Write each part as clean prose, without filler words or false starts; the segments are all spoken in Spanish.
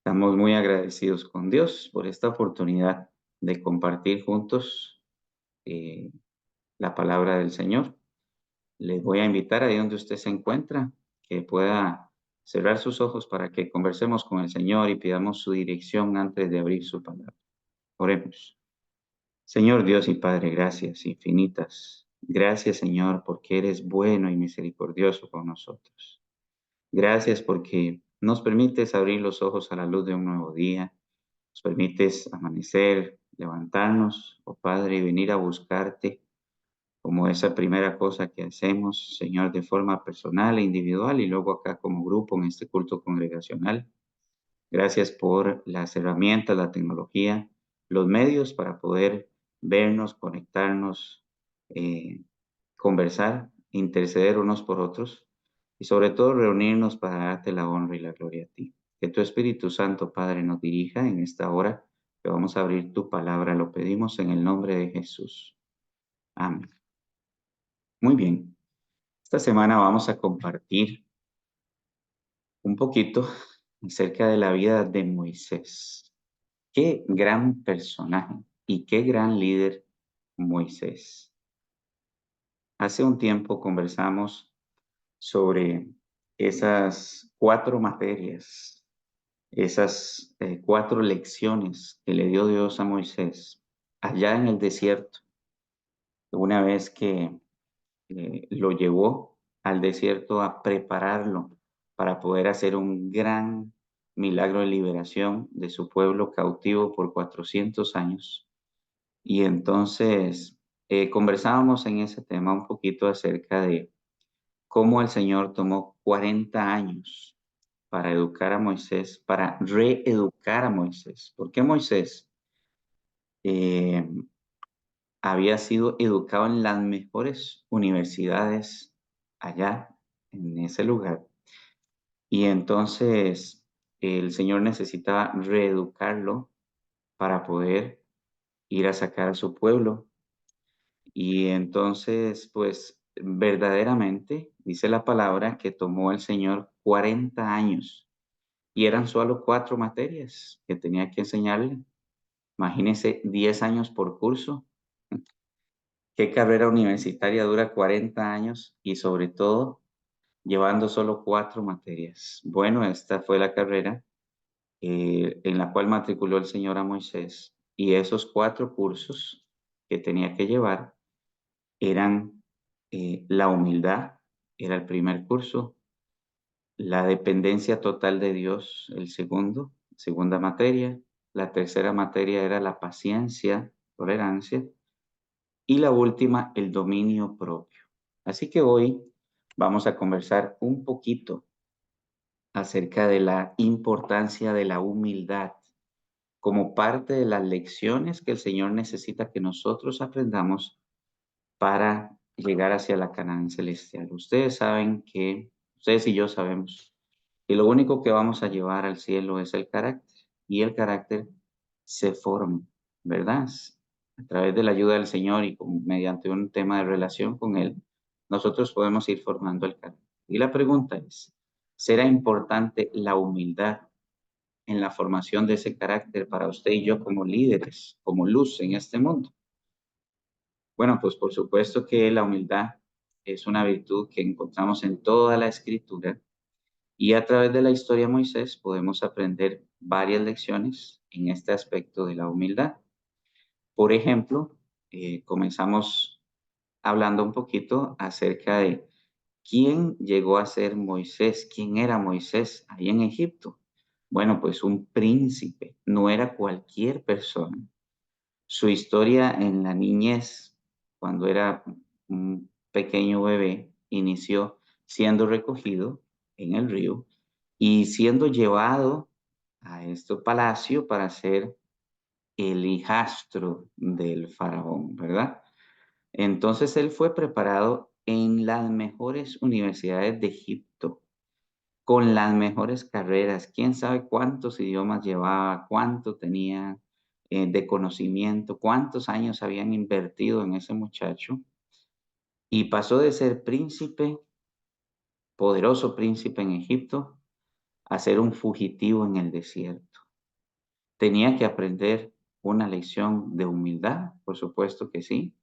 Estamos muy agradecidos con Dios por esta oportunidad de compartir juntos eh, la palabra del Señor. Les voy a invitar ahí donde usted se encuentra, que pueda cerrar sus ojos para que conversemos con el Señor y pidamos su dirección antes de abrir su palabra. Oremos. Señor Dios y Padre, gracias infinitas. Gracias, Señor, porque eres bueno y misericordioso con nosotros. Gracias porque nos permites abrir los ojos a la luz de un nuevo día. Nos permites amanecer, levantarnos, oh Padre, y venir a buscarte como esa primera cosa que hacemos, Señor, de forma personal e individual y luego acá como grupo en este culto congregacional. Gracias por las herramientas, la tecnología, los medios para poder vernos, conectarnos, eh, conversar, interceder unos por otros y sobre todo reunirnos para darte la honra y la gloria a ti. Que tu Espíritu Santo, Padre, nos dirija en esta hora que vamos a abrir tu palabra. Lo pedimos en el nombre de Jesús. Amén. Muy bien. Esta semana vamos a compartir un poquito acerca de la vida de Moisés. Qué gran personaje y qué gran líder Moisés. Hace un tiempo conversamos sobre esas 4 materias, esas 4 lecciones que le dio Dios a Moisés allá en el desierto, una vez que lo llevó al desierto a prepararlo para poder hacer un gran milagro de liberación de su pueblo cautivo por 400 años. Y entonces conversábamos en ese tema un poquito acerca de cómo el Señor tomó 40 años para educar a Moisés, para reeducar a Moisés. Porque Moisés eh, había sido educado en las mejores universidades allá, en ese lugar. Y entonces el Señor necesitaba reeducarlo para poder ir a sacar a su pueblo. Y entonces, pues verdaderamente dice la palabra que tomó el Señor 40 años y eran solo 4 materias que tenía que enseñarle. Imagínese 10 años por curso. ¿Qué carrera universitaria dura 40 años y sobre todo llevando solo 4 materias? Bueno, esta fue la carrera en la cual matriculó el Señor a Moisés y esos 4 cursos que tenía que llevar eran la humildad, era el primer curso, la dependencia total de Dios, el segundo, segunda materia, la tercera materia era la paciencia, tolerancia, y la última, el dominio propio. Así que hoy vamos a conversar un poquito acerca de la importancia de la humildad como parte de las lecciones que el Señor necesita que nosotros aprendamos para llegar hacia la Canaán celestial. Ustedes y yo sabemos que lo único que vamos a llevar al cielo es el carácter y el carácter se forma, ¿verdad? A través de la ayuda del Señor y mediante un tema de relación con Él, nosotros podemos ir formando el carácter. Y la pregunta es, ¿será importante la humildad en la formación de ese carácter para usted y yo como líderes, como luz en este mundo? Bueno, pues por supuesto que la humildad es una virtud que encontramos en toda la escritura y a través de la historia de Moisés podemos aprender varias lecciones en este aspecto de la humildad. Por ejemplo, comenzamos hablando un poquito acerca de quién llegó a ser Moisés, quién era Moisés ahí en Egipto. Bueno, pues un príncipe, no era cualquier persona. Su historia en la niñez, cuando era un pequeño bebé, inició siendo recogido en el río y siendo llevado a este palacio para ser el hijastro del faraón, ¿verdad? Entonces él fue preparado en las mejores universidades de Egipto, con las mejores carreras. Quién sabe cuántos idiomas llevaba, cuánto tenía de conocimiento, cuántos años habían invertido en ese muchacho. Y pasó de ser príncipe, poderoso príncipe en Egipto, a ser un fugitivo en el desierto. Tenía que aprender una lección de humildad, por supuesto que sí.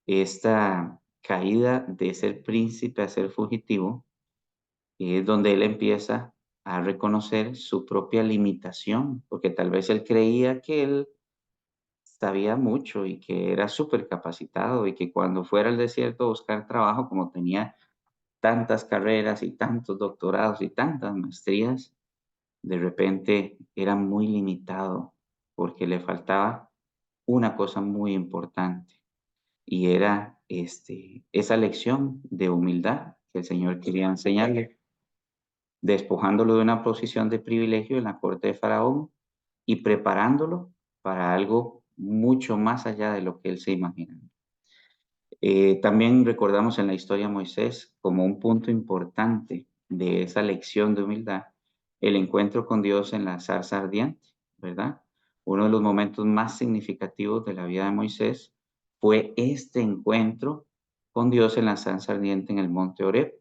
Esta caída de ser príncipe a ser fugitivo es donde él empieza a reconocer su propia limitación, porque tal vez él creía que él sabía mucho y que era súper capacitado y que cuando fuera al desierto a buscar trabajo, como tenía tantas carreras y tantos doctorados y tantas maestrías, de repente era muy limitado porque le faltaba una cosa muy importante y era esa lección de humildad que el Señor quería enseñarle, despojándolo de una posición de privilegio en la corte de Faraón y preparándolo para algo mucho más allá de lo que él se imaginaba. También recordamos en la historia a Moisés como un punto importante de esa lección de humildad, el encuentro con Dios en la zarza ardiente, ¿verdad? Uno de los momentos más significativos de la vida de Moisés fue este encuentro con Dios en la zarza ardiente en el monte Horeb.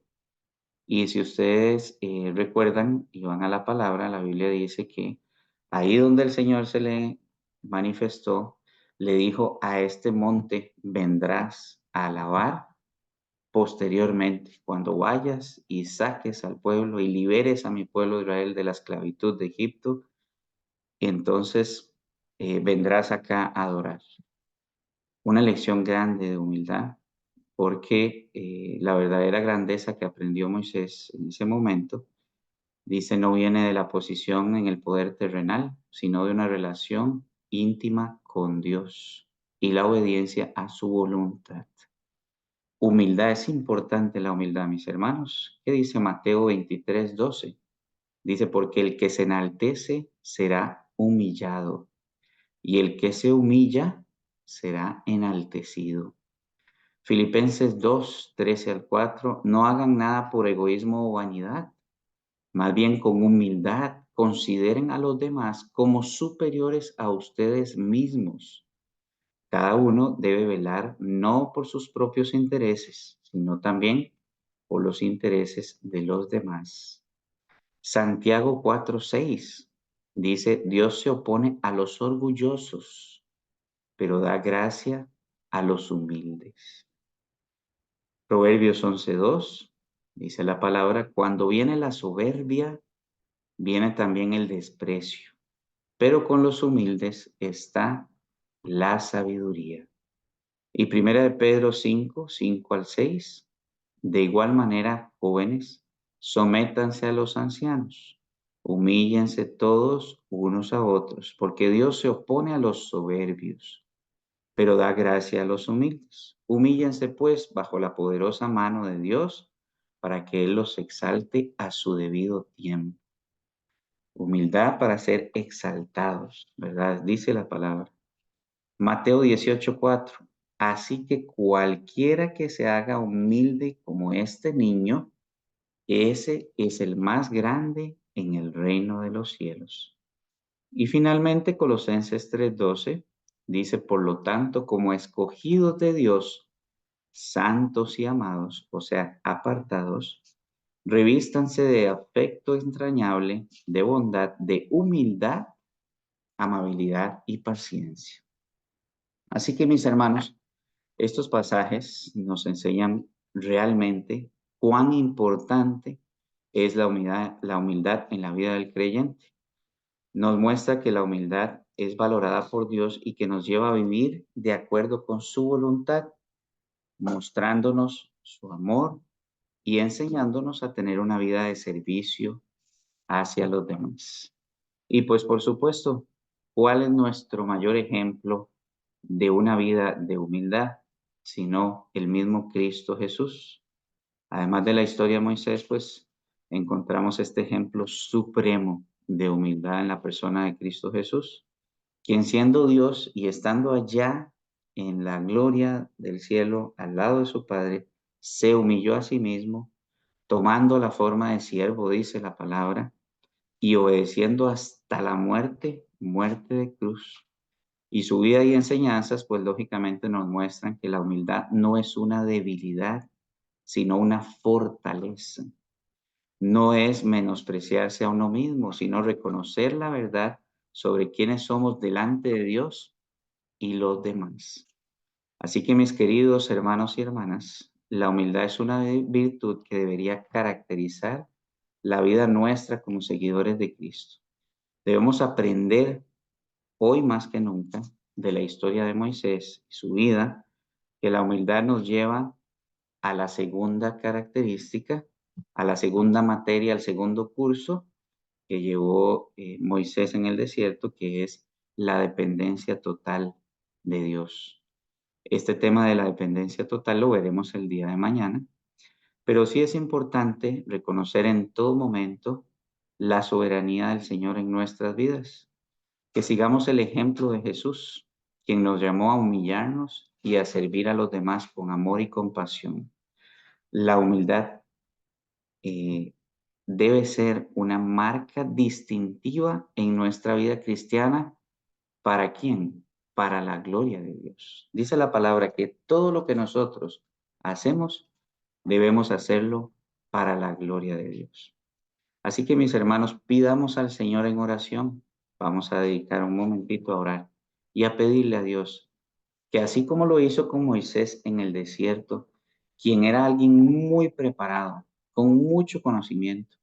Y si ustedes recuerdan y van a la palabra, la Biblia dice que ahí donde el Señor se le manifestó, le dijo: a este monte vendrás a alabar posteriormente, cuando vayas y saques al pueblo y liberes a mi pueblo Israel de la esclavitud de Egipto, entonces vendrás acá a adorar. Una lección grande de humildad, porque la verdadera grandeza que aprendió Moisés en ese momento, dice, no viene de la posición en el poder terrenal, sino de una relación íntima con Dios y la obediencia a su voluntad. Humildad, es importante la humildad, mis hermanos. ¿Qué dice Mateo 23:12? Dice, porque el que se enaltece será humillado y el que se humilla será enaltecido. Filipenses 2:13-4, no hagan nada por egoísmo o vanidad, más bien con humildad consideren a los demás como superiores a ustedes mismos. Cada uno debe velar no por sus propios intereses, sino también por los intereses de los demás. Santiago 4:6 dice, Dios se opone a los orgullosos, pero da gracia a los humildes. Proverbios 11:2 dice la palabra, cuando viene la soberbia, viene también el desprecio, pero con los humildes está la sabiduría. Y primera de Pedro 5:5-6, de igual manera, jóvenes, sométanse a los ancianos, humíllense todos unos a otros, porque Dios se opone a los soberbios, pero da gracia a los humildes. Humíllense pues bajo la poderosa mano de Dios, para que Él los exalte a su debido tiempo. Humildad para ser exaltados, ¿verdad? Dice la palabra. Mateo 18:4. Así que cualquiera que se haga humilde como este niño, ese es el más grande en el reino de los cielos. Y finalmente Colosenses 3:12 dice, por lo tanto, como escogidos de Dios, santos y amados, o sea, apartados, revístanse de afecto entrañable, de bondad, de humildad, amabilidad y paciencia. Así que mis hermanos, estos pasajes nos enseñan realmente cuán importante es la humildad en la vida del creyente. Nos muestra que la humildad es valorada por Dios y que nos lleva a vivir de acuerdo con su voluntad, mostrándonos su amor y enseñándonos a tener una vida de servicio hacia los demás. Y pues por supuesto, ¿cuál es nuestro mayor ejemplo de una vida de humildad? Sino el mismo Cristo Jesús. Además de la historia de Moisés, pues encontramos este ejemplo supremo de humildad en la persona de Cristo Jesús, quien siendo Dios y estando allá en la gloria del cielo al lado de su Padre, se humilló a sí mismo, tomando la forma de siervo, dice la palabra, y obedeciendo hasta la muerte, muerte de cruz. Y su vida y enseñanzas, pues lógicamente nos muestran que la humildad no es una debilidad, sino una fortaleza. No es menospreciarse a uno mismo, sino reconocer la verdad sobre quiénes somos delante de Dios y los demás. Así que mis queridos hermanos y hermanas, la humildad es una virtud que debería caracterizar la vida nuestra como seguidores de Cristo. Debemos aprender hoy más que nunca de la historia de Moisés y su vida, que la humildad nos lleva a la segunda característica, a la segunda materia, al segundo curso que llevó Moisés en el desierto, que es la dependencia total de Dios. Este tema de la dependencia total lo veremos el día de mañana, pero sí es importante reconocer en todo momento la soberanía del Señor en nuestras vidas, que sigamos el ejemplo de Jesús, quien nos llamó a humillarnos y a servir a los demás con amor y compasión. La humildad eh, debe ser una marca distintiva en nuestra vida cristiana. ¿Para quién? Para la gloria de Dios. Dice la palabra que todo lo que nosotros hacemos, debemos hacerlo para la gloria de Dios. Así que mis hermanos, pidamos al Señor en oración. Vamos a dedicar un momentito a orar y a pedirle a Dios que así como lo hizo con Moisés en el desierto, quien era alguien muy preparado, con mucho conocimiento,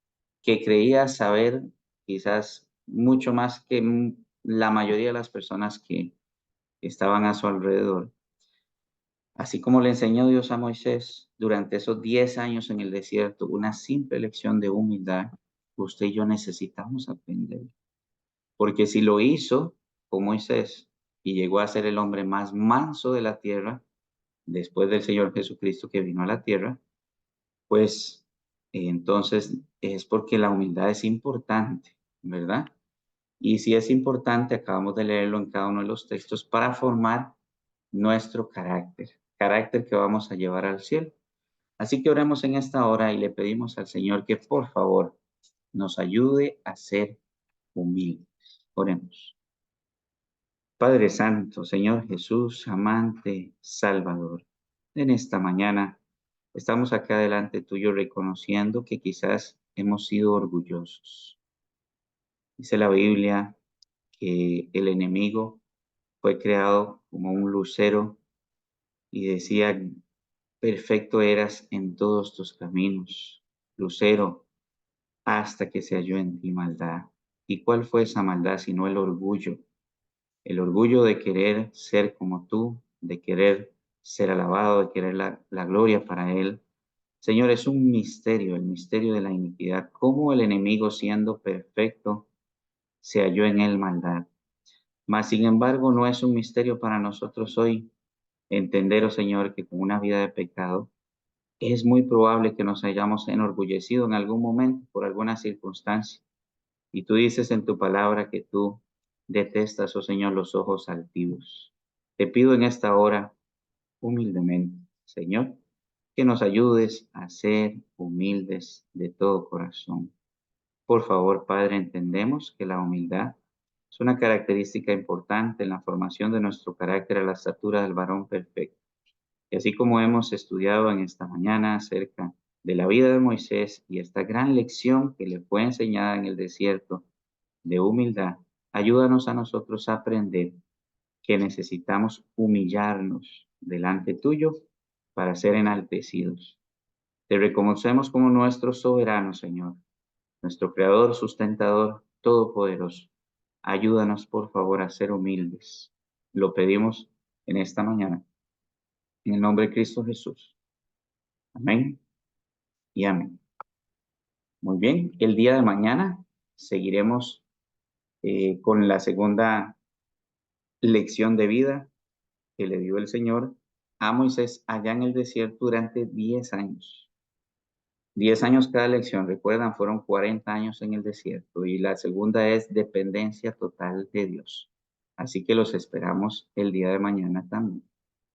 que creía saber quizás mucho más que la mayoría de las personas que estaban a su alrededor. Así como le enseñó Dios a Moisés durante esos 10 años en el desierto, una simple lección de humildad, usted y yo necesitamos aprender. Porque si lo hizo con Moisés y llegó a ser el hombre más manso de la tierra, después del Señor Jesucristo que vino a la tierra, pues entonces es porque la humildad es importante, ¿verdad? Y si es importante, acabamos de leerlo en cada uno de los textos, para formar nuestro carácter que vamos a llevar al cielo. Así que oremos en esta hora y le pedimos al Señor que por favor nos ayude a ser humildes. Oremos. Padre Santo, Señor Jesús, amante, Salvador, en esta mañana estamos acá delante tuyo reconociendo que quizás hemos sido orgullosos. Dice la Biblia que el enemigo fue creado como un lucero y decía, perfecto eras en todos tus caminos, lucero, hasta que se halló en ti maldad. ¿Y cuál fue esa maldad sino el orgullo? El orgullo de querer ser como tú, de querer ser alabado, de querer la gloria para Él. Señor, es un misterio, el misterio de la iniquidad. Cómo el enemigo, siendo perfecto, se halló en él maldad. Mas, sin embargo, no es un misterio para nosotros hoy entender, oh Señor, que con una vida de pecado es muy probable que nos hayamos enorgullecido en algún momento por alguna circunstancia. Y tú dices en tu palabra que tú detestas, oh Señor, los ojos altivos. Te pido en esta hora, humildemente, Señor, que nos ayudes a ser humildes de todo corazón. Por favor, Padre, entendemos que la humildad es una característica importante en la formación de nuestro carácter a la estatura del varón perfecto. Y así como hemos estudiado en esta mañana acerca de la vida de Moisés y esta gran lección que le fue enseñada en el desierto de humildad, ayúdanos a nosotros a aprender que necesitamos humillarnos delante tuyo para ser enaltecidos. Te reconocemos como nuestro soberano, Señor, nuestro creador, sustentador, todopoderoso. Ayúdanos, por favor, a ser humildes. Lo pedimos en esta mañana, en el nombre de Cristo Jesús. Amén y amén. Muy bien, el día de mañana seguiremos con la segunda lección de vida que le dio el Señor a Moisés allá en el desierto durante 10 años. 10 años cada lección, recuerdan, fueron 40 años en el desierto y la segunda es dependencia total de Dios. Así que los esperamos el día de mañana también.